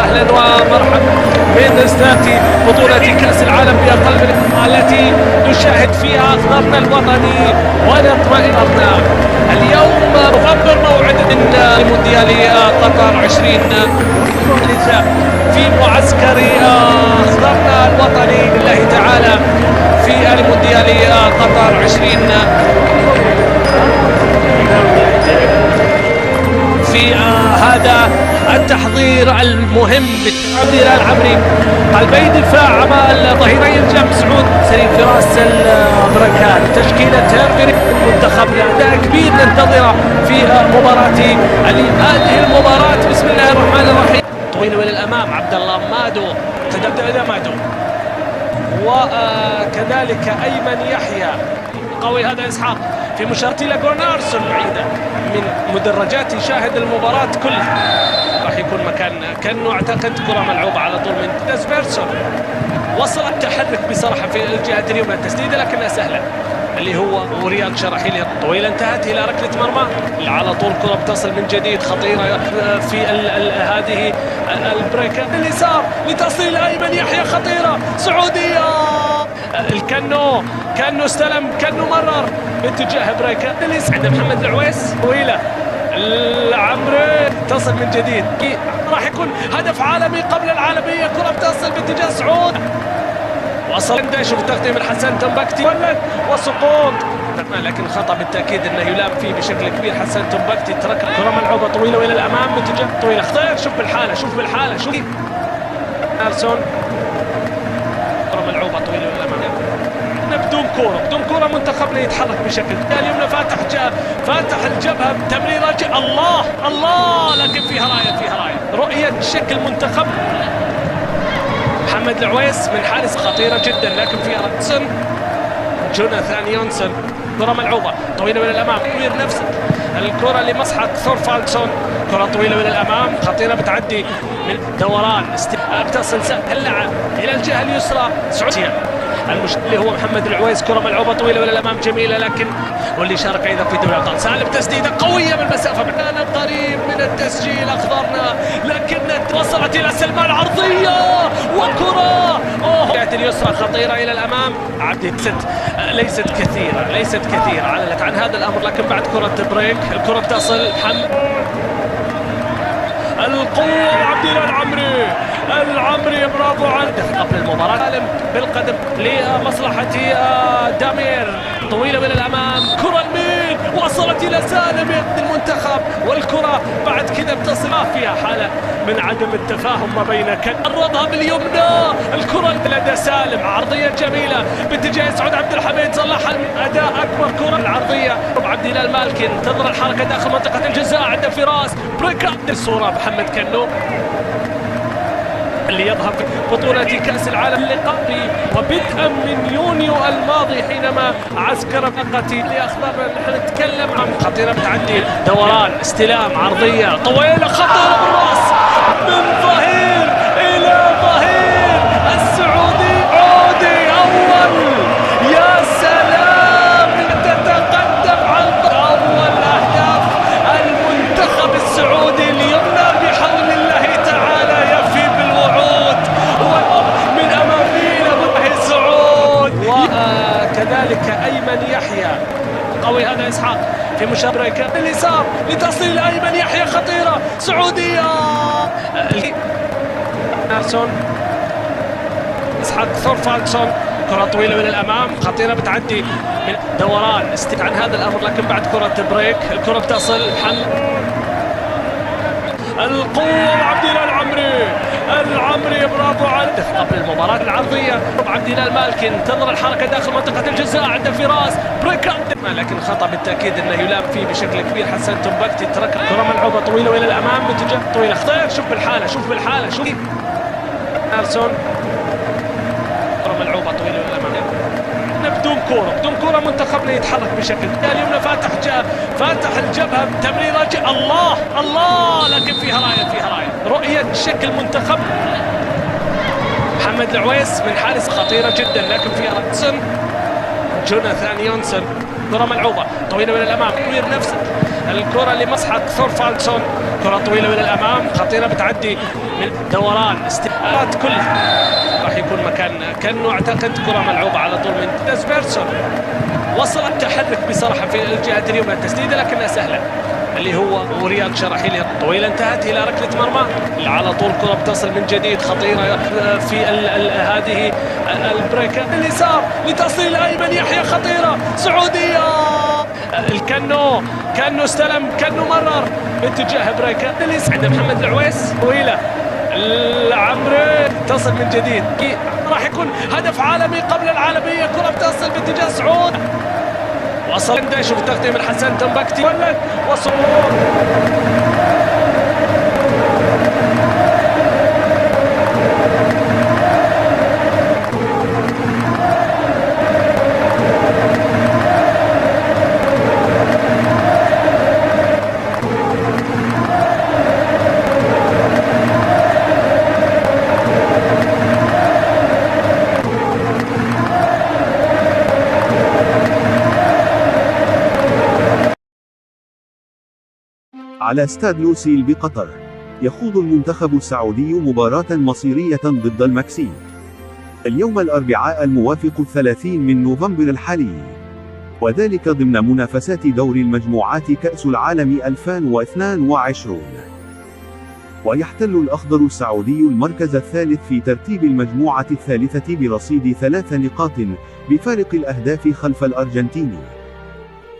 اهلا ومرحبا من استاد بطولة كأس العالم بأقل من التي نشاهد فيها أخضرنا الوطني ونطمئننا. اليوم نغبر موعد مونديال قطر 2023 في معسكر أخضرنا الوطني لله تعالى في المونديال قطر 20 في هذا التحضير المهم عبد الله العمري قلبي دفاع امام ظهيري الجنب سعود سليم فراس البركات تشكيله المنتخب اداء كبير ننتظره في مباراه هذه المباراه. بسم الله الرحمن الرحيم. طويل الى الامام عبد الله مادو تبدا مادو وكذلك ايمن يحيى قوي هذا اسحاق في مشاركة الى جونارسون بعيده من مدرجات يشاهد المباراه كلها. راح يكون مكان كانه اعتقد كره ملعوبه على طول من ديسبيرسون. وصل التحرك بصراحه في الجهه اليمنى التسديده لكنها سهله اللي هو ورياض شراحيلي طويله انتهت الى ركله مرمى على طول. كره بتصل من جديد خطيره في هذه البريك اليسار لتصل ايمن يحيى خطيره سعوديه. كانه استلم كانه مرر باتجاه بريكا عند محمد العويس طويله العمري تصل من جديد. راح يكون هدف عالمي قبل العالميه. كره بتصل باتجاه سعود وصل شوف التغطيه من حسن تنبكتي وسقوط لكن خطا بالتاكيد انه يلام فيه بشكل كبير. حسن تنبكتي ترك كره ملعوبه طويله والى الامام باتجاه طويله خطير. شوف بالحاله شوف نيلسون كره ملعوبه طويله والى الامام بدون كوره منتخبنا يتحرك بشكل اليمنى فاتح الجبهه تمريره الله لكن فيها رايه رؤيه شكل منتخب. محمد العويس من حارس خطيره جدا لكن فيها رأسن جوناثان يونسون كره ملعوبه طويله الى الامام كبير نفس الكره لمصلحه ثورفالدسون كره طويله الى الامام خطيره بتعدي من دوران بتصل اللعب الى الجهه اليسرى سعوديه اللي هو محمد العويس كره ملعوبه طويله الى الامام جميله لكن واللي شارك ايضا في دوري الابطال سالم تسديده قويه بالمسافه كان قريب من التسجيل اخضرنا لكن وصلت الى سلمان عرضيه وكره جهه اليسرى خطيره الى الامام عبد ليست كثيره علنت عن هذا الامر لكن بعد كره بريك الكره بتصل القوة عبد الله العمري برافو عنه قبل المباراة بالقدم لمصلحة دامير طويلة من الأمام كرة المين وصلت إلى سالم المنتخب والكرة بعد كذا بتصل فيها حالة من عدم التفاهم ما بين قربها باليمنى الكرة لدى سالم عرضية جميلة باتجاه سعود عبد الحميد صلحها أداء أكبر كرة العرضية عبد الله المالكي انتظر الحركة داخل منطقة الجزاء عند فراس بريك الصورة محمد كنو اللي يظهر في بطولة كأس العالم اللقاء وبدءا من يونيو الماضي حينما عسكر فقتي لأخبارنا نحن نتكلم عن خطيرة بتعدي دوران استلام عرضية طويلة خطيرة بالراس من ظهير إلى ظهير السعودي عودي أول يا سلام تتقدم عن أول أهداف المنتخب السعودي اليمنى بحول الله تعالى يفي بالوعود من أمامينا الله سعود وكذلك أيمن يحيى قوي هذا إسحاق في مشابكة اليسار لتصل أيمن يحيى خطيرة سعودية نيلسون إسحاق ثورفالدسون كرة طويلة من الأمام خطيرة بتعدي من دوران عن هذا الأمر لكن بعد كرة بريك الكرة بتصل القوة عبد الله العمري برافو عنه قبل المباراة العرضية عبد الله المالكي انتظر الحركة داخل منطقة الجزاء عند فراس بريك لكن خطأ بالتأكيد انه يلام فيه بشكل كبير. حسن تنبكتي ترك كرة ملعوبة طويلة والى الامام باتجاه طويلة خطير شوف بالحالة شوف نيلسون كرة ملعوبة طويلة والى الامام بدون كرة منتخبنا يتحرك بشكل اليمنى فاتح الجبهة تمريرة الله لكن فيها راية رؤية شكل منتخب. محمد العويس من حارس خطيرة جدا لكن فيها رأسن جوناثان يونسون كرة ملعوبة طويلة من الأمام، تطوير نفس الكرة اللي مسحت ثورفالدسون، كرة طويلة من الأمام خطيرة بتعدي من دوران استقبالات كلها راح يكون مكان كأنه أعتقد كرة ملعوبة على طول من ديسبيرسون. وصل التحرك بصراحة في الجهة اليمنى، التسديدة لكنها سهلة اللي هو ورياض شراحيلي طويلة انتهت إلى ركلة مرمى. على طول كرة بتصل من جديد خطيرة في هذه البريكة اليسار لتصل الأيمن يحيى خطيرة سعودية. كأنه استلم كأنه مرر باتجاه بريكة عند محمد العويس طويلة العمري تصل من جديد، راح يكون هدف عالمي قبل العالمية. كرة بتصل باتجاه سعود، وصل شوف التقديم الحسن تنبكتي ولد وصول على استاد لوسيل بقطر، يخوض المنتخب السعودي مباراة مصيرية ضد المكسيك اليوم الأربعاء الموافق 30 من نوفمبر الحالي، وذلك ضمن منافسات دور المجموعات كأس العالم 2022. ويحتل الأخضر السعودي المركز الثالث في ترتيب المجموعة الثالثة برصيد 3 نقاط بفارق الأهداف خلف الأرجنتين،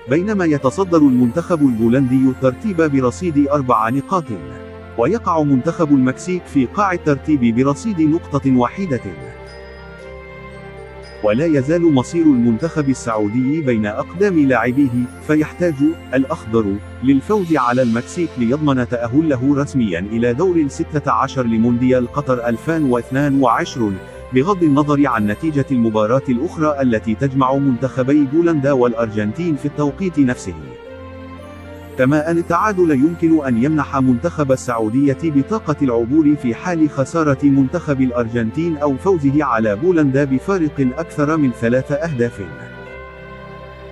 بينما يتصدر المنتخب البولندي الترتيب برصيد 4 نقاط، ويقع منتخب المكسيك في قاع الترتيب برصيد نقطة واحدة. ولا يزال مصير المنتخب السعودي بين أقدام لاعبيه، فيحتاج الأخضر للفوز على المكسيك ليضمن تأهله رسميا إلى دور 16 لمونديال قطر 2022، بغض النظر عن نتيجة المباراة الأخرى التي تجمع منتخبي بولندا والأرجنتين في التوقيت نفسه. كما أن التعادل يمكن أن يمنح منتخب السعودية بطاقة العبور في حال خسارة منتخب الأرجنتين أو فوزه على بولندا بفارق أكثر من 3 أهداف.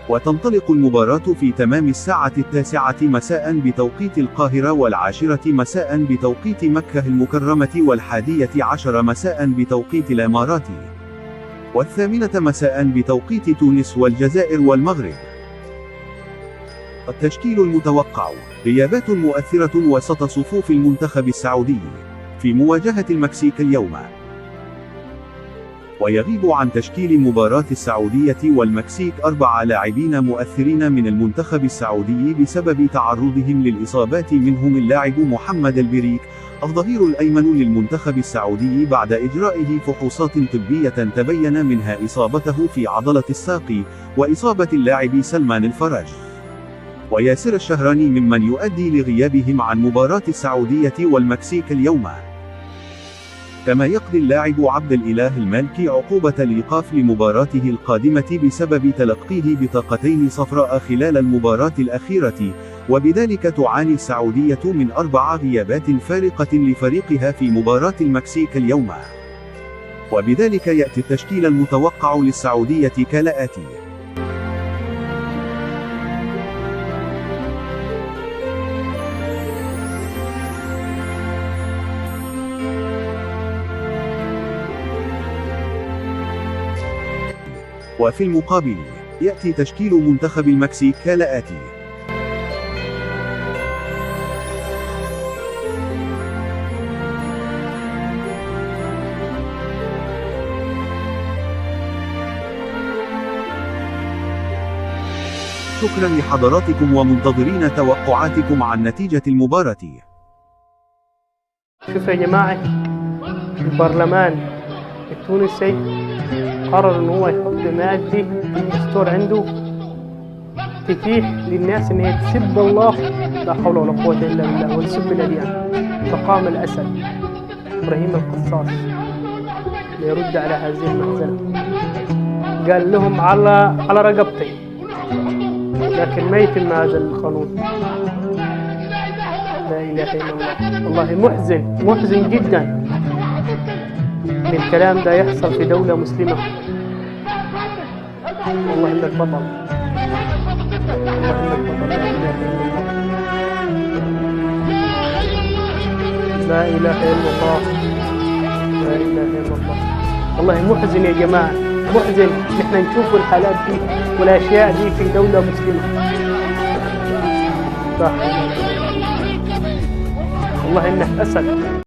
وتنطلق المباراة في تمام الساعة 9 مساء بتوقيت القاهرة، و10 مساء بتوقيت مكة المكرمة، و11 مساء بتوقيت الإمارات، و8 مساء بتوقيت تونس والجزائر والمغرب. التشكيل المتوقع: غيابات مؤثرة وسط صفوف المنتخب السعودي في مواجهة المكسيك اليوم. ويغيب عن تشكيل مباراة السعودية والمكسيك 4 لاعبين مؤثرين من المنتخب السعودي بسبب تعرضهم للإصابات، منهم اللاعب محمد البريك الظهير الأيمن للمنتخب السعودي بعد إجرائه فحوصات طبية تبين منها إصابته في عضلة الساق، وإصابة اللاعب سلمان الفرج وياسر الشهراني ممن يؤدي لغيابهم عن مباراة السعودية والمكسيك اليوم. كما يقضي اللاعب عبد الإله المالكي عقوبة الإيقاف لمباراته القادمة بسبب تلقيه بطاقتين صفراء خلال المباراة الأخيرة، وبذلك تعاني السعودية من 4 غيابات فارقة لفريقها في مباراة المكسيك اليوم. وبذلك يأتي التشكيل المتوقع للسعودية كالآتي: وفي المقابل يأتي تشكيل منتخب المكسيك كالآتي: شكرا لحضراتكم ومنتظرين توقعاتكم عن نتيجة المباراة. شوف يا جماعة، البرلمان التونسي قرر ان هو يحط مادة في الدستور عنده تتيح للناس ان هي تسب الله، لا حول ولا قوة الا بالله، وتسب الاديان. فقام الاسد ابراهيم القصاص ليرد على هذه المهزلة، قال لهم على رقبتي، لكن ما يتم هذا القانون. لا اله الا الله. والله محزن جدا من الكلام ده يحصل في دولة مسلمة. والله إنك بطل. لا إله إلا الله، لا إله إلا الله. والله محزن يا جماعة، محزن نحن نشوف الحالات دي والأشياء دي في دولة مسلمة. صح والله إنك أسد.